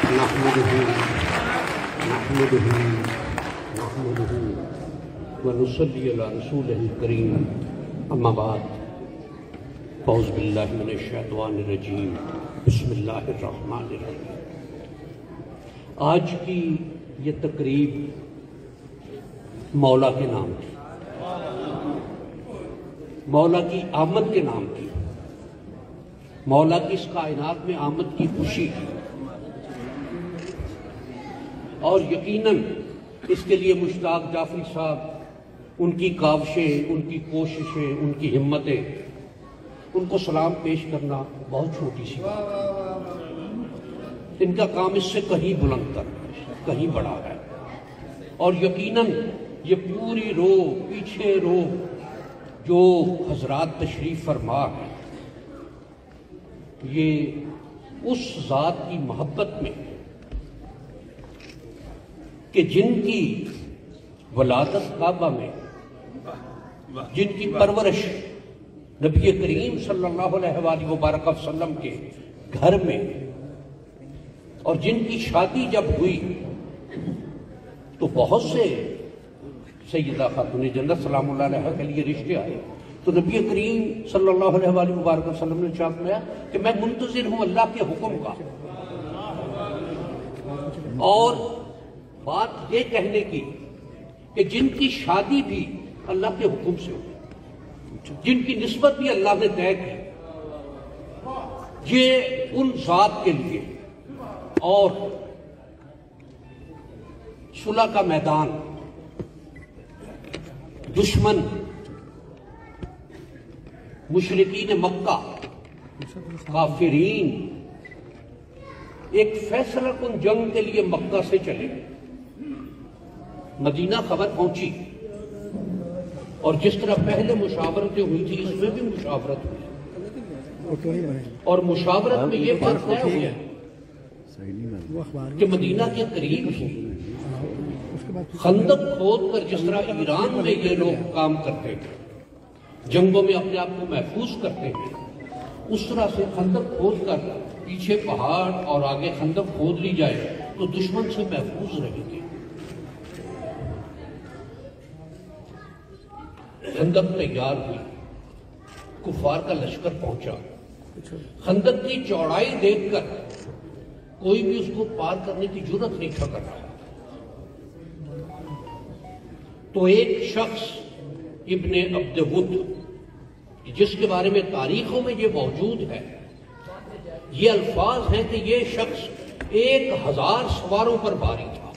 نحمده ونصلي على رسوله الكريم اما بعد اعوذ باللہ من الشیطان الرجیم بسم اللہ الرحمن الرحیم۔ آج کی یہ تقریب مولا کے نام کی، مولا کی آمد کے نام کی، مولا کی اس کائنات میں آمد کی خوشی، اور یقیناً اس کے لیے مشتاق جعفری صاحب، ان کی کاوشیں، ان کی کوششیں، ان کی ہمتیں، ان کو سلام پیش کرنا بہت چھوٹی سی بات ہے۔ ان کا کام اس سے کہیں بلند تر، کہیں بڑا ہے، اور یقیناً یہ پوری رو، پیچھے رو جو حضرات تشریف فرما ہے، یہ اس ذات کی محبت میں کہ جن کی ولادت کعبہ میں، جن کی پرورش نبی کریم صلی اللہ علیہ وآلہ وبارک وسلم کے گھر میں، اور جن کی شادی جب ہوئی تو بہت سے سیدہ خاتون جنت سلام اللہ علیہ کے لیے رشتے آئے، تو نبی کریم صلی اللہ علیہ وآلہ وبارک وسلم نے ارشاد فرمایا کہ میں منتظر ہوں اللہ کے حکم کا، اور بات یہ کہنے کی کہ جن کی شادی بھی اللہ کے حکم سے ہوئی، جن کی نسبت بھی اللہ نے طے کی، یہ ان ذات کے لیے، اور صلح کا میدان، دشمن مشرکین مکہ، کافرین ایک فیصلہ کن جنگ کے لیے مکہ سے چلے، مدینہ خبر پہنچی، اور جس طرح پہلے مشاورتیں ہوئی تھی اس میں بھی مشاورت ہوئی، اور مشاورت میں یہ بات طے ہوئی کہ مدینہ کے قریب ہی خندق کھود کر، جس طرح ایران میں یہ لوگ کام کرتے ہیں، جنگوں میں اپنے آپ کو محفوظ کرتے ہیں، اس طرح سے خندق کھود کر پیچھے پہاڑ اور آگے خندق کھود لی جائے تو دشمن سے محفوظ رہیں گے۔ خندق تیار ہوئی، کفار کا لشکر پہنچا، خندق کی چوڑائی دیکھ کر کوئی بھی اس کو پار کرنے کی جرت نہیں تھا کر رہا، تو ایک شخص ابن عبد ود، جس کے بارے میں تاریخوں میں یہ موجود ہے، یہ الفاظ ہیں کہ یہ شخص 1000 سواروں پر باری تھا،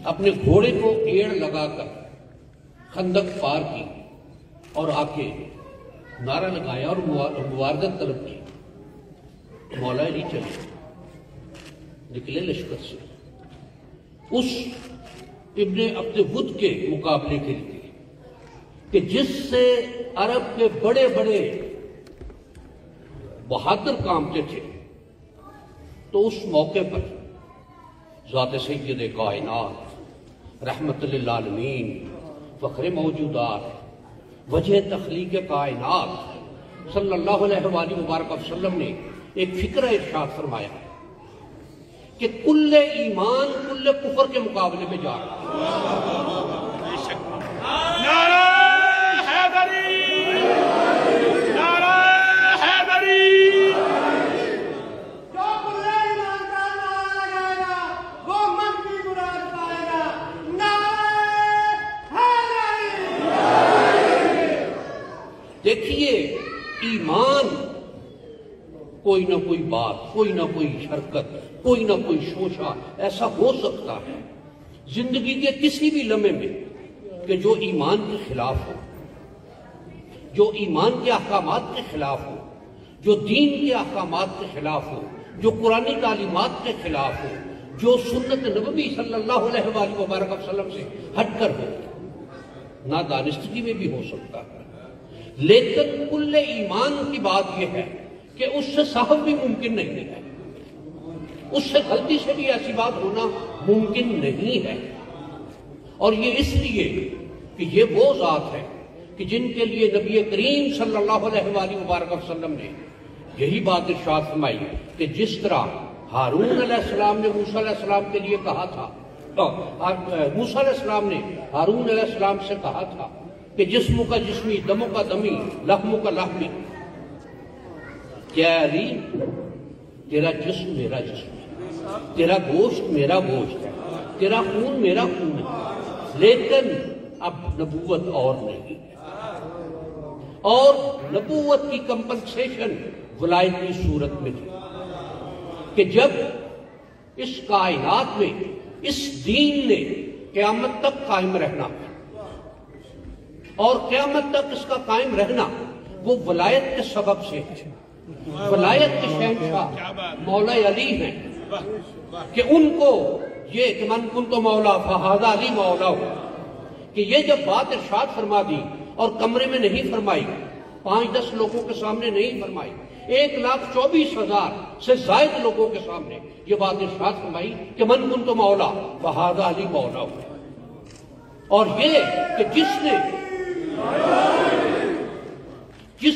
اپنے گھوڑے کو ایڑ لگا کر خندق پار کی اور آ کے نعرہ لگایا اور مواردت طلب کی، مولا علی چلے، نکلے لشکر سے اس ابن عبد ود کے مقابلے کے لیے کہ جس سے عرب کے بڑے بڑے بہادر کامتے تھے، تو اس موقع پر ذات سید کائنات، رحمت للعالمین، فخر موجودات، وجہ تخلیق کائنات صلی اللہ علیہ وآلہ وبارک وسلم نے ایک فکرہ ارشاد فرمایا کہ کل ایمان کل کفر کے مقابلے میں جا رہا ہے۔ نعرہ حیدری، نعرہ حیدری، جو کل ایمان کا نعرہ لگائے گا وہ من کی مراد پائے گا۔ نعرہ حیدری۔ دیکھیے، ایمان کوئی نہ کوئی بات، کوئی نہ کوئی شرکت، کوئی نہ کوئی شوشہ ایسا ہو سکتا ہے زندگی کے کسی بھی لمحے میں کہ جو ایمان کے خلاف ہو، جو ایمان کے احکامات کے خلاف ہو، جو دین کے احکامات کے خلاف ہو، جو قرآنی تعلیمات کے خلاف ہو، جو سنت نبوی صلی اللہ علیہ وآلہ وبارک وسلم سے ہٹ کر ہو، نادانستگی میں بھی ہو سکتا ہے، لیکن کل ایمان کی بات یہ ہے کہ اس سے صحو بھی ممکن نہیں ہے، اس سے غلطی سے بھی ایسی بات ہونا ممکن نہیں ہے، اور یہ اس لیے کہ یہ وہ ذات ہے کہ جن کے لیے نبی کریم صلی اللہ علیہ وآلہ وبارک وسلم نے یہی بات ارشاد فرمائی کہ جس طرح ہارون علیہ السلام نے موسیٰ علیہ السلام کے لیے کہا تھا، موسیٰ علیہ السلام نے ہارون علیہ السلام سے کہا تھا کہ جسم کا جسمی، دموں کا دمی، لحم کا لحمی، کیا علی تیرا جسم میرا جسم ہے، تیرا گوشت میرا گوشت ہے، تیرا خون میرا خون ہے، لیکن اب نبوت اور نہیں ہے۔ اور نبوت کی کمپنسیشن ولایت کی صورت میں تھی کہ جب اس کائنات میں اس دین نے قیامت تک قائم رہنا اور قیامت تک اس کا قائم رہنا وہ ولایت کے سبب سے ہے۔ ولایت کے شہنشاہ مولا علی ہیں کہ ان کو یہ کہ من کنت مولا فہذا علی مولا ہو، کہ یہ جب بات ارشاد فرما دی اور کمرے میں نہیں فرمائی، 5-10 لوگوں کے سامنے نہیں فرمائی، 1,24,000 سے زائد لوگوں کے سامنے یہ بات ارشاد فرمائی کہ من کنت مولا فہذا علی مولا ہو۔ اور یہ کہ جس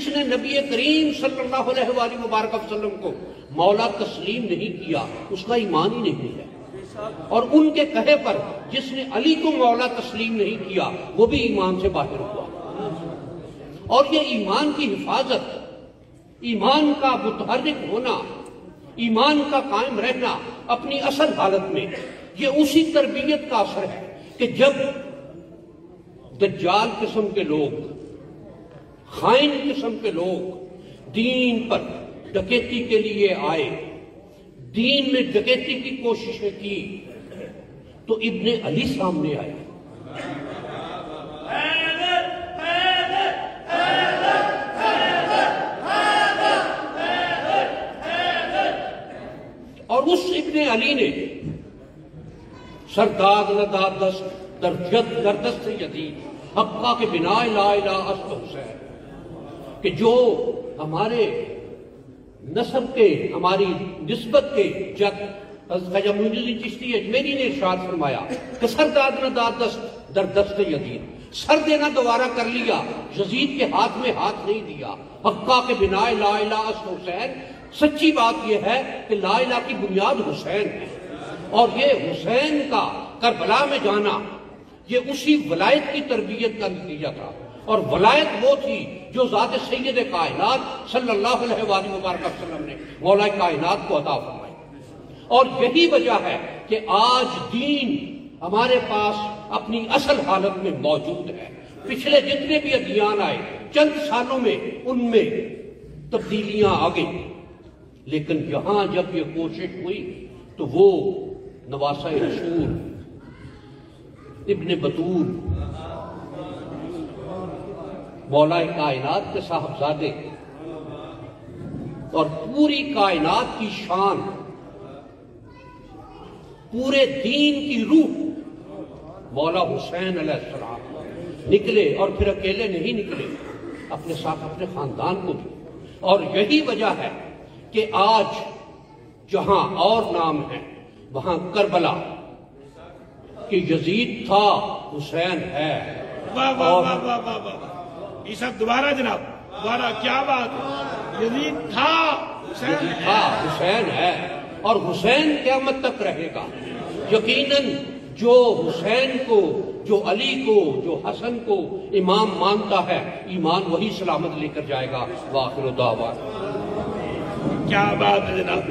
نے نبی کریم صلی اللہ علیہ وآلہ مبارک وسلم کو مولا تسلیم نہیں کیا اس کا ایمان ہی نہیں ہے، اور ان کے کہے پر جس نے علی کو مولا تسلیم نہیں کیا وہ بھی ایمان سے باہر ہوا۔ اور یہ ایمان کی حفاظت، ایمان کا متحرک ہونا، ایمان کا قائم رہنا اپنی اصل حالت میں، یہ اسی تربیت کا اثر ہے کہ جب دجال قسم کے لوگ، خائن قسم کے لوگ دین پر ڈکیتی کے لیے آئے، دین میں ڈکیتی کی کوششیں کی، تو ابن علی سامنے آئے۔ اور اس ابن علی نے سرداد نداد دست در دست یزید حقہ کے بنا لا الہ الا حسین، کہ جو ہمارے نسب کے، ہماری نسبت کے جد حضرت خواجہ معین الدین چشتی اجمیری نے ارشاد فرمایا کہ سرداد نداد دست در دست یزید، سر دینا دوبارہ کر لیا، یزید کے ہاتھ میں ہاتھ نہیں دیا، حقہ کے بنا لا الہ الا حسین۔ سچی بات یہ ہے کہ لا الہ کی بنیاد حسین ہے، اور یہ حسین کا کربلا میں جانا یہ اسی ولایت کی تربیت کا نتیجہ تھا، اور ولایت وہ تھی جو ذات سید کائنات صلی اللہ علیہ وآلہ مبارک وسلم نے مولا کائنات کو عطا فرمائی۔ اور یہی وجہ ہے کہ آج دین ہمارے پاس اپنی اصل حالت میں موجود ہے۔ پچھلے جتنے بھی ادیان آئے چند سالوں میں ان میں تبدیلیاں آ گئی، لیکن یہاں جب یہ کوشش ہوئی تو وہ نواسہ رسول، ابن بطول، مولا کائنات کے صاحبزادے اور پوری کائنات کی شان، پورے دین کی روح مولا حسین علیہ السلام نکلے، اور پھر اکیلے نہیں نکلے، اپنے ساتھ اپنے خاندان کو بھی۔ اور یہی وجہ ہے کہ آج جہاں اور نام ہے وہاں کربلا کہ یزید تھا حسین ہے۔ واہ واہ واہ واہ واہ واہ، یہ سب دوبارہ جناب، دوبارہ کیا بات ہے، یزید تھا حسین تھا حسین ہے، اور حسین قیامت تک رہے گا۔ یقیناً جو حسین کو، جو علی کو، جو حسن کو امام مانتا ہے، ایمان وہی سلامت لے کر جائے گا۔ وآخر دعوانا کیا بات ہے جناب۔